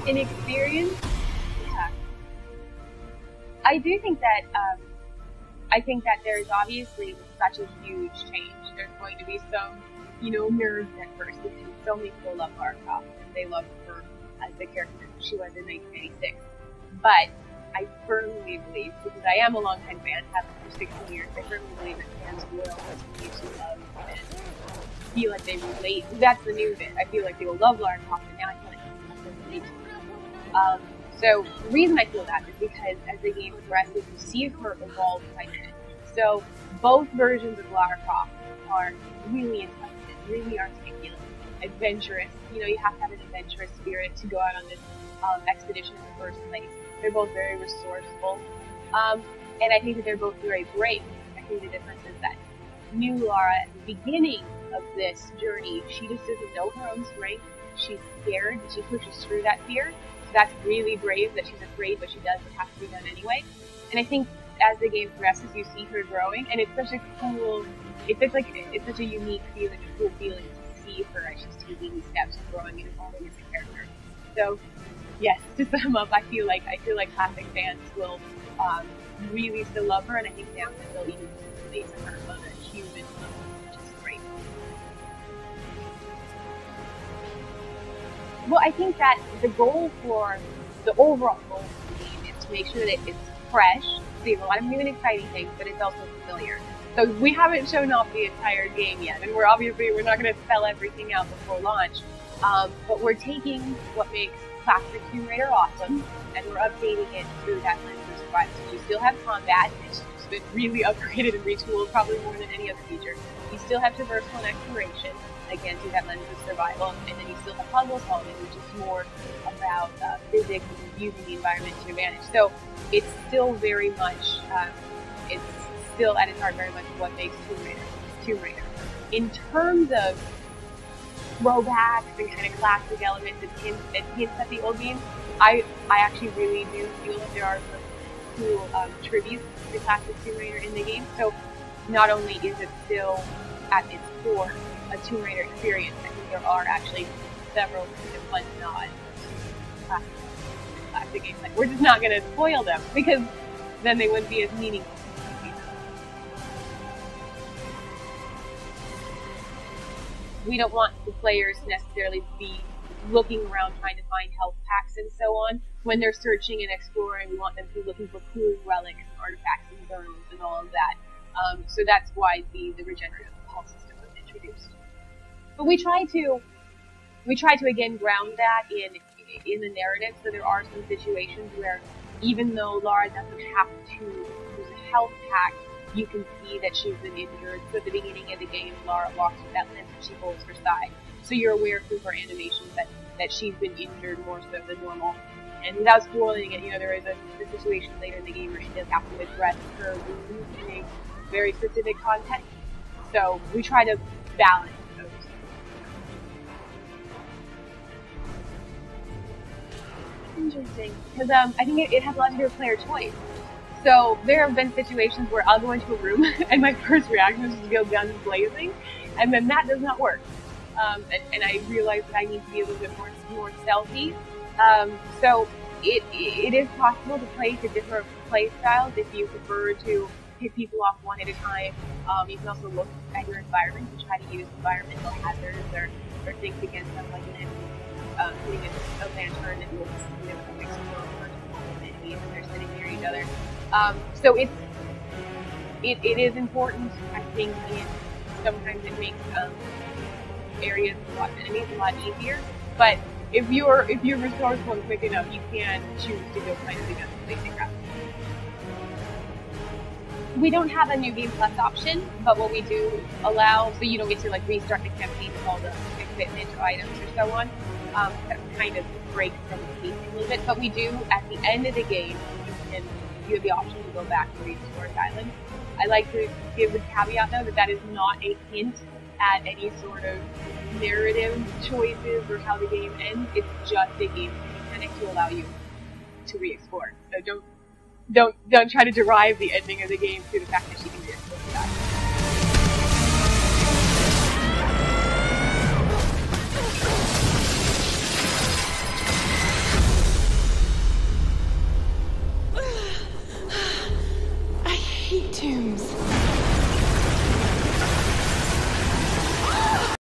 In experience, yeah. I do think that, I think that there's obviously such a huge change. There's going to be some, nerves at first because so many people love Lara Croft and they love her as the character she was in 1996. But I firmly believe, because I am a longtime fan, have been for 16 years, I firmly believe that fans will continue to love and feel like they relate. That's the new bit. I feel like they will love Lara Croft, and now I feel like they will relate to her. So the reason I feel that is because as the game progresses, you see her evolve quite a bit. So both versions of Lara Croft are really intelligent, really articulate, adventurous. You have to have an adventurous spirit to go out on this expedition in the first place. They're both very resourceful, and I think that they're both very brave. I think the difference is that new Lara at the beginning of this journey, she just doesn't know her own strength. She's scared, and she pushes through that fear. So that's really brave that she's afraid, but she does what has to be done anyway. And I think as the game progresses, you see her growing, and it's such a cool, it's such a unique feeling, a cool feeling to see her as she's taking these steps and growing and evolving as a character. So, yes, to sum up, I feel like classic fans will really still love her, and I think now that they'll even relate to her on a human level, which is great. Well, I think that the overall goal for the game is to make sure that it's fresh. So you have a lot of new and exciting things, but it's also familiar. So we haven't shown off the entire game yet, and we're not going to spell everything out before launch. But we're taking what makes classic Tomb Raider awesome, and we're updating it through that lens of survival. So you still have combat, and it's been really upgraded and retooled probably more than any other feature. You still have traversal and exploration, again through that lens of survival, and then you still have puzzle solving, which is more about physics and using the environment to advantage. So it's still very much, it's still at its heart very much what makes Tomb Raider. In terms of throwbacks and kind of classic elements and hints at the old games, I actually really do feel that there are some cool tributes to classic Tomb Raider in the game. So not only is it still at its core a Tomb Raider experience, I think there are actually several kind of fun nods to classic games. Like, we're just not going to spoil them because then they wouldn't be as meaningful. We don't want the players to necessarily be looking around trying to find health packs and so on. When they're searching and exploring, we want them to be looking for cool relics and artifacts and bones and all of that. So that's why the regenerative health system was introduced. But we try to again ground that in the narrative. So there are some situations where even though Lara doesn't have to use a health pack, you can see that she's been injured. So at the beginning of the game, Lara walks with that limp and she holds her side. So you're aware through her animations that she's been injured more so than normal. And without spoiling it, there is a situation later in the game where she does have to address her wounds in a very specific context. So we try to balance those. Interesting, because I think it has a lot to do with player choice. So there have been situations where I'll go into a room and my first reaction is to go guns blazing, and then that does not work. And I realize that I need to be a little bit more stealthy. So it is possible to play to different play styles if you prefer to pick people off one at a time. You can also look at your environment and try to use environmental hazards or things against them, like an enemy putting a lantern and looks a mixed or enemies and they're sitting near each other. So it is important, I think, sometimes it makes areas with a lot of enemies a lot easier, but if you're resourceful and quick enough, you can choose to go kind of the gun blazing route. We don't have a New Game Plus option, but what we do allow, so you don't get to restart the campaign with all the equipment or items or so on, that kind of breaks from the pacing a little bit, but we do, at the end of the game, you have the option to go back to Resource Island. I like to give the caveat, though, that is not a hint at any sort of narrative choices or how the game ends. It's just a game mechanic to allow you to re-explore. So don't try to derive the ending of the game through the fact that she can re-explore that. tombs.